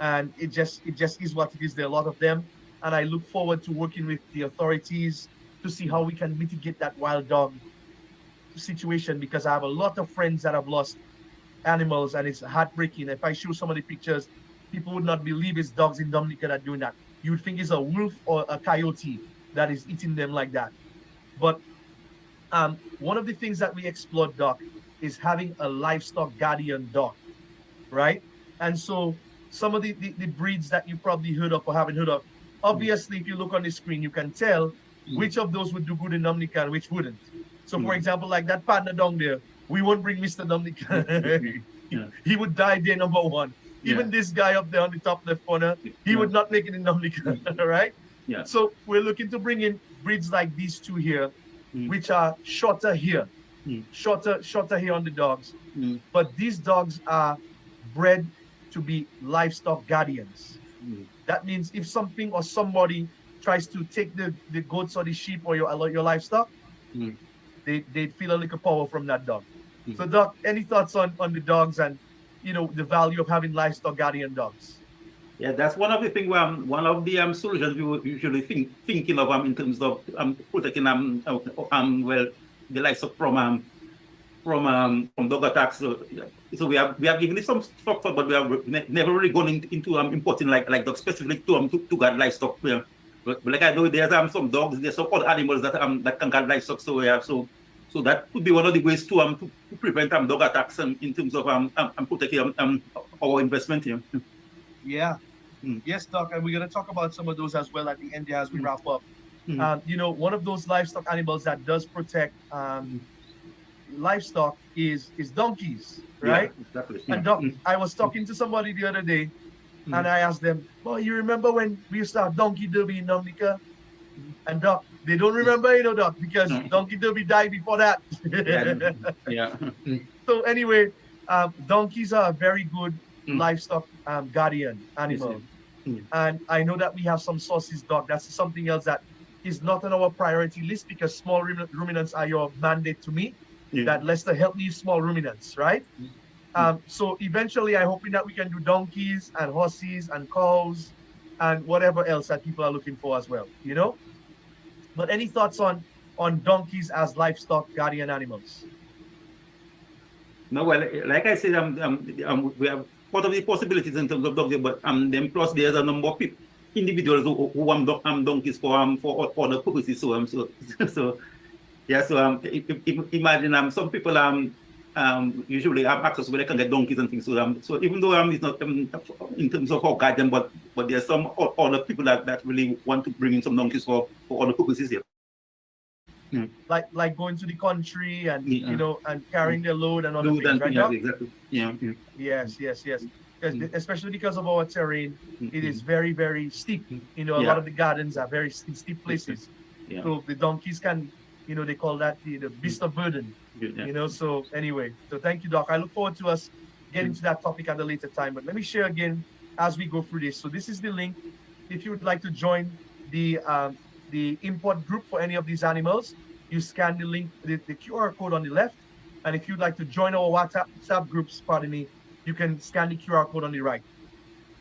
And it just is what it is. There are a lot of them, and I look forward to working with the authorities to see how we can mitigate that wild dog situation, because I have a lot of friends that have lost animals, and it's heartbreaking. If I show some of the pictures, people would not believe it's dogs in Dominica that are doing that. You would think it's a wolf or a coyote that is eating them like that. But one of the things that we explored, Doc, is having a livestock guardian dog, right? And so some of the breeds that you probably heard of or haven't heard of, obviously, if you look on the screen, you can tell which of those would do good in Dominica and which wouldn't. So, for example, like that partner down there, we won't bring Mr. Dominica. He would die day number one. Even this guy up there on the top left corner, he would not make it in Dominica, right? Yeah. So we're looking to bring in breeds like these two here, which are shorter hair, shorter hair on the dogs. But these dogs are bred to be livestock guardians. That means if something or somebody tries to take the goats or the sheep or your livestock, they feel a little power from that dog. So, Doc, any thoughts on the dogs and the value of having livestock guardian dogs? Yeah, that's one of the things. One of the solutions we were usually thinking of in terms of protecting the livestock from dog attacks. So we have given it some structure, but we have never really gone into importing like dogs specifically to guard livestock. But like I know there's some dogs, there's some other animals that can guard livestock. So that could be one of the ways to prevent dog attacks in terms of protecting our investment here. Yeah. Yes, Doc, and we're going to talk about some of those as well at the end as we wrap up. One of those livestock animals that does protect livestock is donkeys, right? Yeah, exactly. And I was talking to somebody the other day, and I asked them, "Well, you remember when we used to have donkey derby in Dominica?" And Doc, they don't remember, Doc, because donkey derby died before that. Yeah. So anyway, donkeys are a very good livestock guardian animal. And I know that we have some sources, Doc. That's something else that is not on our priority list, because small ruminants are your mandate to me. That Lester help me small ruminants, right? So eventually I'm hoping that we can do donkeys and horses and cows and whatever else that people are looking for as well, But any thoughts on donkeys as livestock guardian animals? No, well, like I said, we have part of the possibilities in terms of donkeys, but then plus there's a number of individuals who want donkeys for other purposes. So imagine some people usually have access where they can get donkeys and things. So even though it's not in terms of our guardian, but there's some other people that really want to bring in some donkeys for other purposes here. Like going to the country and and carrying their load and other things, right? Yeah, exactly. Yeah. Yes. Especially because of our terrain, it is very, very steep. A lot of the gardens are very steep places. Yeah. So the donkeys can, they call that the beast of burden. So anyway, so thank you, Doc. I look forward to us getting to that topic at a later time. But let me share again as we go through this. So this is the link. If you would like to join the import group for any of these animals, you scan the link, the QR code on the left. And if you'd like to join our WhatsApp groups, pardon me, you can scan the QR code on the right.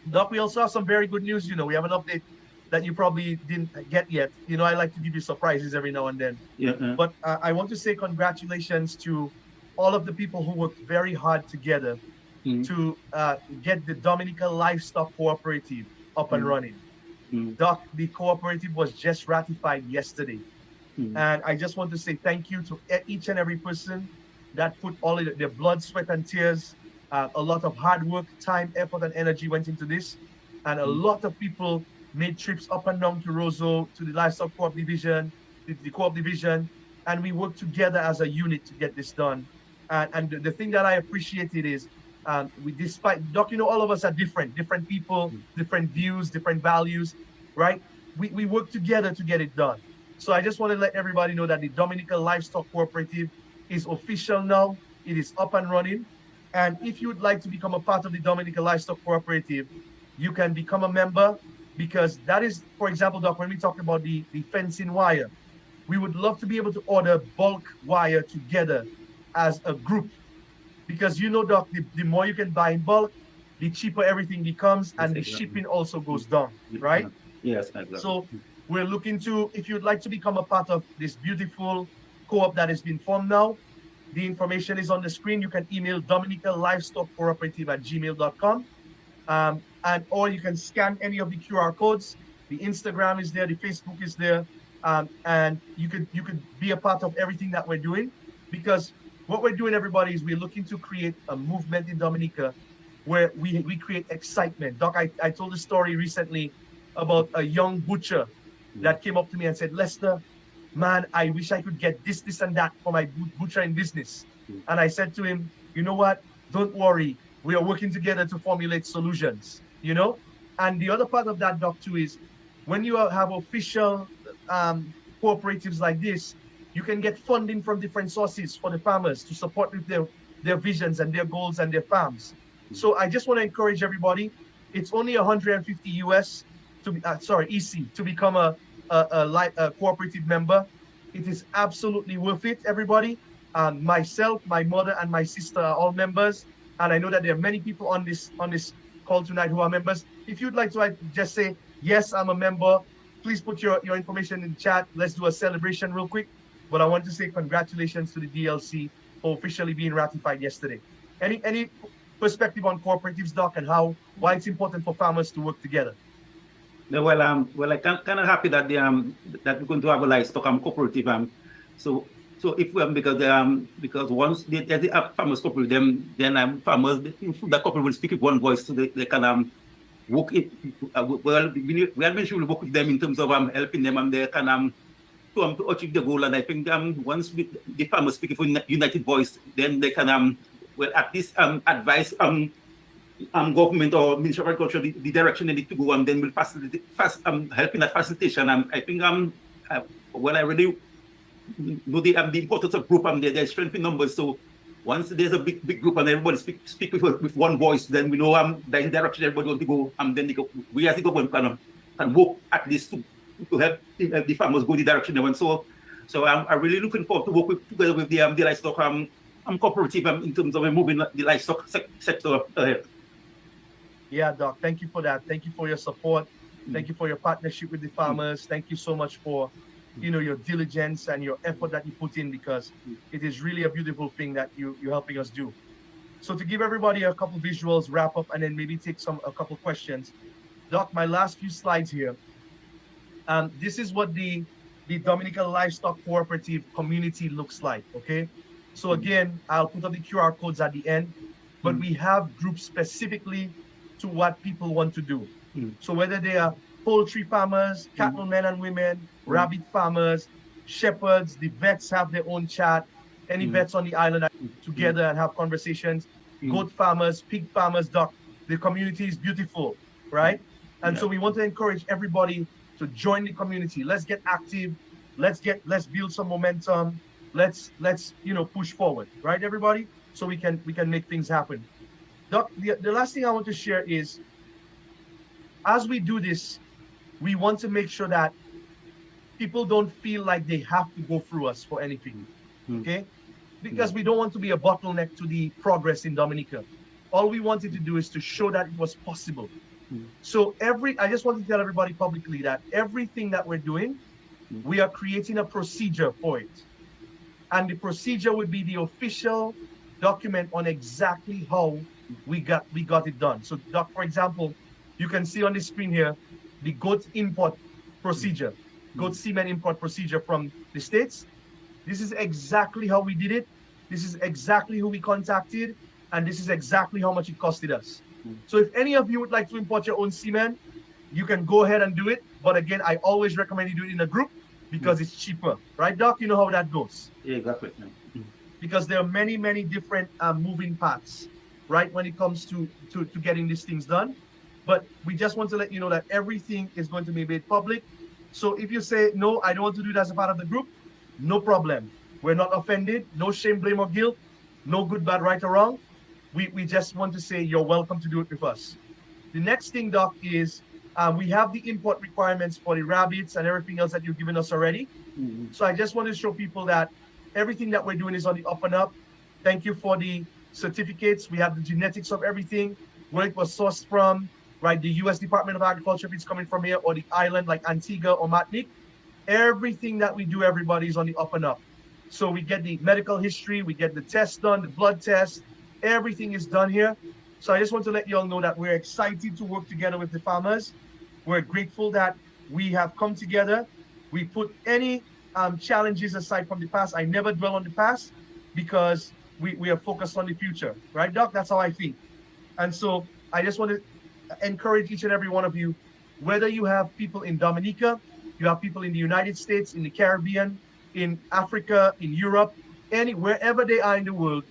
Doc, we also have some very good news. We have an update that you probably didn't get yet. I like to give you surprises every now and then. Yeah. But I want to say congratulations to all of the people who worked very hard together to get the Dominica Livestock Cooperative up and running. Doc, the cooperative was just ratified yesterday. And I just want to say thank you to each and every person that put all of their blood, sweat, and tears. A lot of hard work, time, effort, and energy went into this. And a lot of people made trips up and down to Roseau, to the Livestock Co-op Division, the Co-op Division, and we worked together as a unit to get this done. And the thing that I appreciated is, despite, Doc, all of us are different people, different views, different values, right? We work together to get it done. So I just want to let everybody know that the Dominica Livestock Cooperative is official now. It is up and running. And if you would like to become a part of the Dominica Livestock Cooperative, you can become a member, because that is, for example, Doc, when we talk about the fencing wire, we would love to be able to order bulk wire together as a group. Because Doc, the more you can buy in bulk, the cheaper everything becomes, and the shipping also goes down, right? Yes, exactly. So we're looking to, if you'd like to become a part of this beautiful co-op that has been formed now, the information is on the screen. You can email Dominica Livestock Cooperative at gmail.com. Or you can scan any of the QR codes. The Instagram is there, the Facebook is there. And you could be a part of everything that we're doing, because what we're doing, everybody, is we're looking to create a movement in Dominica where we create excitement. Doc, I told a story recently about a young butcher that came up to me and said, Lester, man, I wish I could get this, and that for my butchering business. And I said to him, you know what? Don't worry. We are working together to formulate solutions, And the other part of that, Doc, too, is when you have official cooperatives like this, you can get funding from different sources for the farmers to support with their visions and their goals and their farms. So I just want to encourage everybody. It's only 150 US to be, EC to become a cooperative member. It is absolutely worth it, everybody. Myself, my mother, and my sister are all members, and I know that there are many people on this call tonight who are members. If you'd like to just say, yes, I'm a member, please put your information in the chat. Let's do a celebration real quick. But I want to say congratulations to the DLC for officially being ratified yesterday. Any perspective on cooperatives, Doc, and why it's important for farmers to work together? Well, I'm kind of happy that that we're going to have a livestock cooperative. So if because once there's the farmers cooperative, then farmers, the cooperative will speak with one voice, so they can work it. Well, we are sure we work with them in terms of helping them, and they can to achieve the goal. And I think once the farmers speak for united voice, then they can at least advise government or Ministry of Agriculture the direction they need to go, and then will help in that facilitation. I think I really know the importance of group, and their strength in numbers. So once there's a big group and everybody speak with one voice, then we know the direction everybody wants to go, and then we as the government can work at least to help the farmers go the direction they want. So I'm really looking forward to work together with the livestock cooperative in terms of moving the livestock sector ahead. Yeah, Doc, thank you for that. Thank you for your support. Thank you for your partnership with the farmers. Thank you so much for your diligence and your effort that you put in, because it is really a beautiful thing that you're helping us do. So to give everybody a couple visuals, wrap up, and then maybe take a couple questions. Doc, my last few slides here. This is what the Dominica Livestock Cooperative community looks like, okay? So again, I'll put up the QR codes at the end, but we have groups specifically to what people want to do. So whether they are poultry farmers, cattlemen and women, rabbit farmers, shepherds, the vets have their own chat, any vets on the island are together and have conversations, goat farmers, pig farmers, Doc, the community is beautiful, right? And so we want to encourage everybody to join the community. Let's get active. Let's build some momentum. Let's push forward, right, everybody? So we can make things happen. Doc, the last thing I want to share is, as we do this, we want to make sure that people don't feel like they have to go through us for anything. Mm. Okay? Because Mm. we don't want to be a bottleneck to the progress in Dominica. All we wanted to do is to show that it was possible. Mm. So I just want to tell everybody publicly that everything that we're doing, Mm. we are creating a procedure for it. And the procedure would be the official document on exactly how we got it done. So, doc, for example, you can see on the screen here the goat import procedure, goat Mm. semen import procedure from the States. This is exactly how we did it. This is exactly who we contacted, and this is exactly how much it costed us. Mm. So if any of you would like to import your own semen, you can go ahead and do it. But again, I always recommend you do it in a group Mm. because it's cheaper, right, Doc? You know how that goes. Yeah, exactly. Yeah. Mm. Because there are many, many different moving parts, right, when it comes to getting these things done. But we just want to let you know that everything is going to be made public. So if you say, no, I don't want to do it as a part of the group, no problem. We're not offended. No shame, blame, or guilt. No good, bad, right, or wrong. We just want to say you're welcome to do it with us. The next thing, Doc, is we have the import requirements for the rabbits and everything else that you've given us already. Mm. So I just want to show people that everything that we're doing is on the up and up. Thank you for the certificates. We have the genetics of everything, where it was sourced from, right? The US Department of Agriculture, if it's coming from here, or the island like Antigua or Martinique. Everything that we do, everybody, is on the up and up. So we get the medical history, we get the test done, the blood test, everything is done here. So I just want to let you all know that we're excited to work together with the farmers. We're grateful that we have come together. We put any challenges aside from the past. I never dwell on the past because we are focused on the future, right, Doc? That's how I think. And so I just want to encourage each and every one of you, whether you have people in Dominica, you have people in the United States, in the Caribbean, in Africa, in Europe, wherever they are in the world,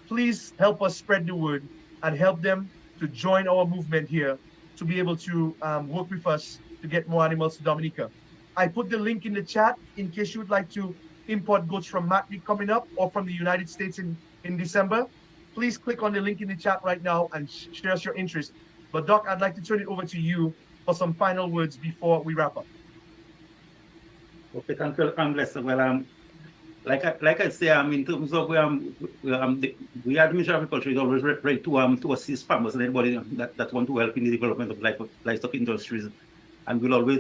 please help us spread the word and help them to join our movement here to be able to work with us to get more animals to Dominica. I put the link in the chat in case you would like to import goats from Martinique coming up or from the United States in December. Please click on the link in the chat right now and share us your interest. But Doc, I'd like to turn it over to you for some final words before we wrap up. Okay, thank you, Lester. Well, like I say, in terms of we are the Ministry of Agriculture is always ready to assist farmers and anybody that want to help in the development of livestock industries, and we'll always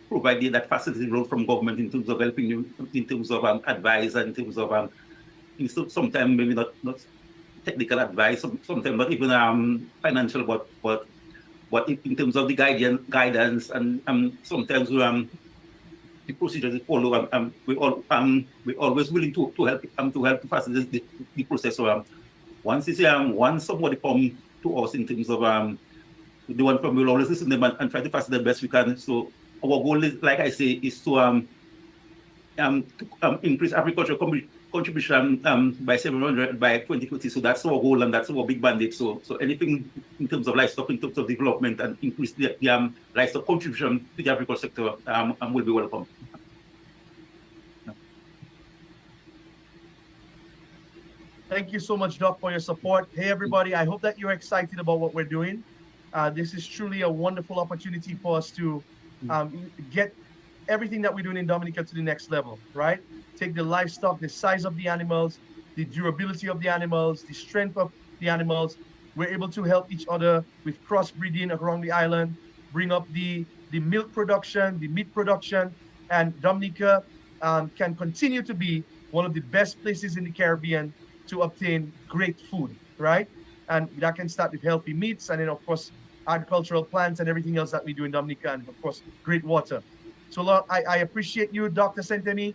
provide that facility role from government in terms of helping you in terms of advice and in terms of sometimes maybe not technical advice, sometimes not even financial, but in terms of the guidance and sometimes the procedures follow. We're always willing to help to facilitate the process. So once somebody come to us in terms of the one from, we'll always listen to them and try to facilitate the best we can. So our goal is, like I say, is to increase agricultural contribution by 700 by 2050. So that's our goal and that's our big mandate. So anything in terms of livestock, in terms of development and increase the livestock contribution to the agricultural sector will be welcome. Thank you so much, Doc, for your support. Hey, everybody, I hope that you're excited about what we're doing. This is truly a wonderful opportunity for us to get everything that we're doing in Dominica to the next level, right? Take the livestock, the size of the animals, the durability of the animals, the strength of the animals. We're able to help each other with crossbreeding around the island, bring up the milk production, the meat production, and Dominica can continue to be one of the best places in the Caribbean to obtain great food, right? And that can start with healthy meats and then, of course, agricultural plants and everything else that we do in Dominica, and of course, great water. So I appreciate you, Dr. Sentemi.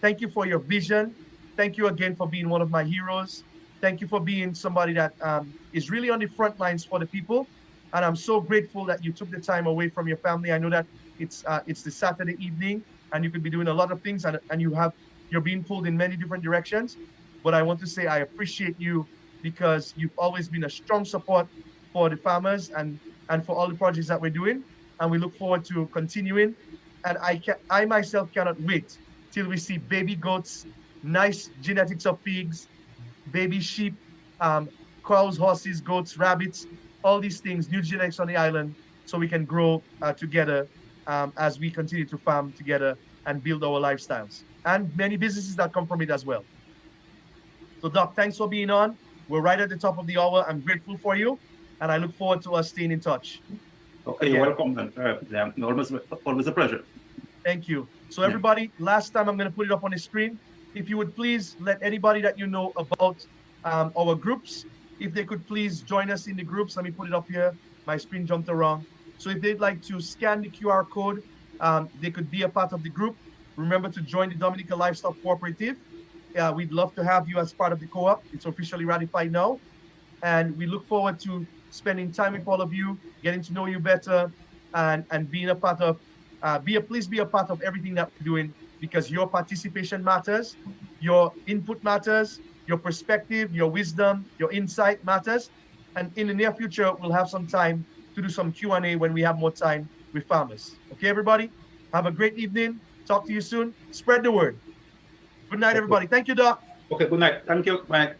Thank you for your vision. Thank you again for being one of my heroes. Thank you for being somebody that is really on the front lines for the people. And I'm so grateful that you took the time away from your family. I know that it's the Saturday evening and you could be doing a lot of things and you're being pulled in many different directions. But I want to say I appreciate you because you've always been a strong support for the farmers and for all the projects that we're doing. And we look forward to continuing. And I myself cannot wait till we see baby goats, nice genetics of pigs, baby sheep, cows, horses, goats, rabbits, all these things, new genetics on the island, so we can grow together as we continue to farm together and build our lifestyles, and many businesses that come from it as well. So, Doc, thanks for being on. We're right at the top of the hour. I'm grateful for you, and I look forward to us staying in touch. Okay, you're welcome. Yeah, always a pleasure. Thank you. So, everybody, last time I'm going to put it up on the screen. If you would please let anybody that you know about our groups, if they could please join us in the groups. Let me put it up here. My screen jumped around. So, if they'd like to scan the QR code, they could be a part of the group. Remember to join the Dominica Livestock Cooperative. We'd love to have you as part of the co-op. It's officially ratified now. And we look forward to spending time with all of you, getting to know you better, and being a part of, please be a part of everything that we're doing, because your participation matters, your input matters, your perspective, your wisdom, your insight matters. And in the near future, we'll have some time to do some Q&A when we have more time with farmers. Okay, everybody? Have a great evening. Talk to you soon. Spread the word. Good night, everybody. Thank you, Doc. Okay, good night. Thank you. Bye.